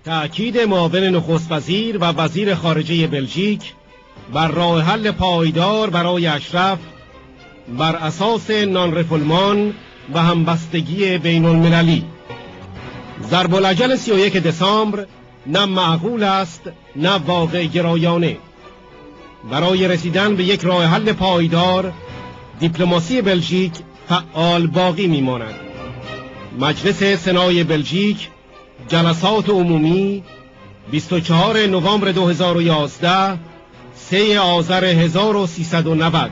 تأکید معاون نخست وزیر و وزیر خارجه بلژیک بر راه حل پایدار برای اشرف بر اساس نانرفولمان و همبستگی بین المللی. ضرب الاجل 31 دسامبر نه معقول است نه واقع گرایانه. برای رسیدن به یک راه حل پایدار دیپلماسی بلژیک فعال باقی میماند. مجلس سنای بلژیک جلسات عمومی 24 نوامبر 2011 3 آذر 1390.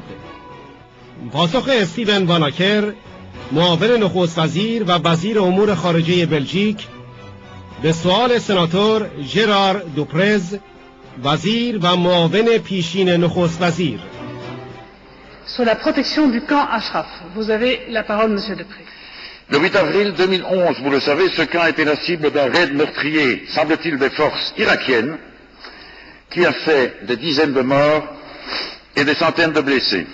پاسخ استیون واناکر معاون نخست وزیر و وزیر امور خارجه بلژیک به سوال سناتور ژرار دوپرز وزیر و معاون پیشین نخست وزیر. Sur la protection du camp Ashraf, vous avez la parole, Monsieur Deprez. Le 8 avril 2011, vous le savez, ce camp a été la cible d'un raid meurtrier, semble-t-il, des forces irakiennes, qui a fait des dizaines de morts et des centaines de blessés.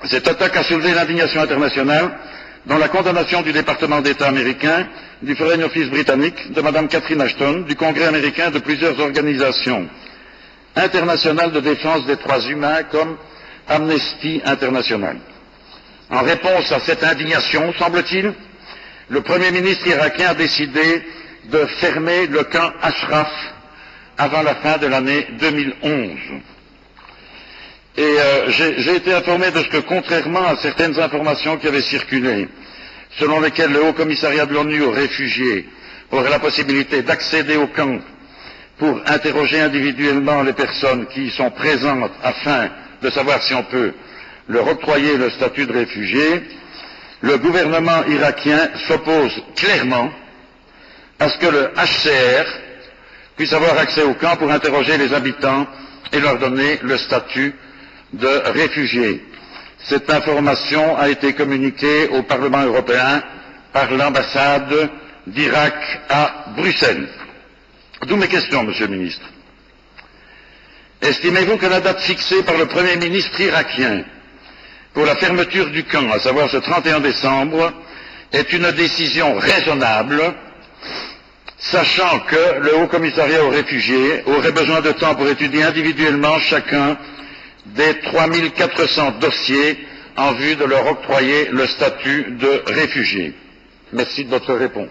Cette attaque a soulevé l'indignation internationale, dont la condamnation du département d'État américain, du Foreign Office britannique, de Mme Catherine Ashton, du Congrès américain, de plusieurs organisations internationales de défense des droits humains comme Amnesty International. En réponse à cette indignation, semble-t-il, le Premier ministre irakien a décidé de fermer le camp Ashraf avant la fin de l'année 2011. Et j'ai été informé de ce que, contrairement à certaines informations qui avaient circulé, selon lesquelles le Haut Commissariat de l'ONU aux réfugiés aurait la possibilité d'accéder au camp pour interroger individuellement les personnes qui y sont présentes afin de savoir si on peut leur octroyer le statut de réfugié, le gouvernement irakien s'oppose clairement à ce que le HCR puisse avoir accès au camp pour interroger les habitants et leur donner le statut de réfugiés. Cette information a été communiquée au Parlement européen par l'ambassade d'Irak à Bruxelles. D'où mes questions, Monsieur le Ministre. Estimez-vous que la date fixée par le Premier ministre irakien pour la fermeture du camp, à savoir ce 31 décembre, est une décision raisonnable, sachant que le Haut Commissariat aux réfugiés aurait besoin de temps pour étudier individuellement chacun des 3400 dossiers en vue de leur octroyer le statut de réfugié. Merci de votre réponse.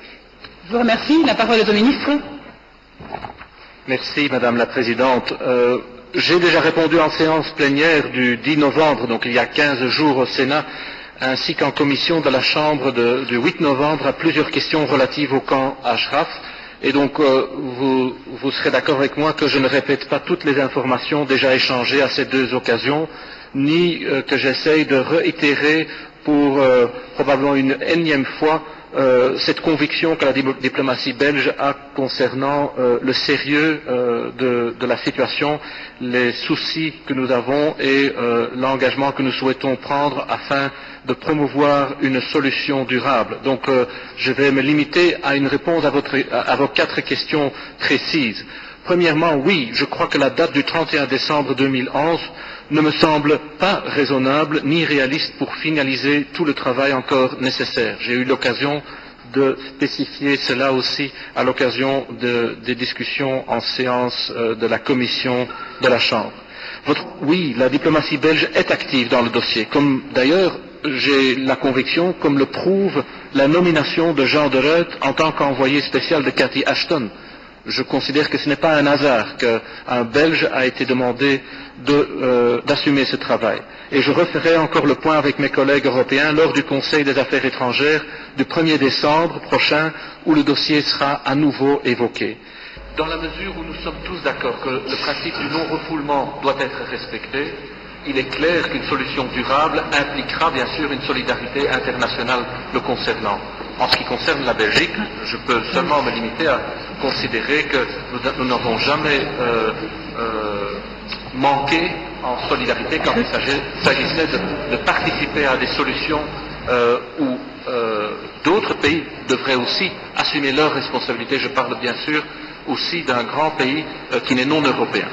Je vous remercie. La parole est au ministre. Merci, Madame la Présidente. J'ai déjà répondu en séance plénière du 10 novembre, donc il y a 15 jours au Sénat, ainsi qu'en commission de la Chambre du 8 novembre à plusieurs questions relatives au camp Ashraf. Et donc vous serez d'accord avec moi que je ne répète pas toutes les informations déjà échangées à ces deux occasions, ni que j'essaye de réitérer pour probablement une énième fois cette conviction que la diplomatie belge a concernant le sérieux de la situation, les soucis que nous avons et l'engagement que nous souhaitons prendre afin de promouvoir une solution durable. Donc je vais me limiter à une réponse à vos 4 questions précises. Premièrement, oui, je crois que la date du 31 décembre 2011 ne me semble pas raisonnable ni réaliste pour finaliser tout le travail encore nécessaire. J'ai eu l'occasion de spécifier cela aussi à l'occasion des discussions en séance de la commission de la Chambre. Oui, la diplomatie belge est active dans le dossier, comme d'ailleurs j'ai la conviction, comme le prouve la nomination de Jean de Ruyt en tant qu'envoyé spécial de Cathy Ashton. Je considère que ce n'est pas un hasard qu'un Belge a été demandé d'assumer ce travail. Et je referai encore le point avec mes collègues européens lors du Conseil des affaires étrangères du 1er décembre prochain, où le dossier sera à nouveau évoqué. Dans la mesure où nous sommes tous d'accord que le principe du non-refoulement doit être respecté, il est clair qu'une solution durable impliquera bien sûr une solidarité internationale le concernant. En ce qui concerne la Belgique, je peux seulement me limiter à considérer que nous n'avons jamais manqué en solidarité quand il s'agissait de participer à des solutions où d'autres pays devraient aussi assumer leurs responsabilités. Je parle bien sûr aussi d'un grand pays qui n'est non européen.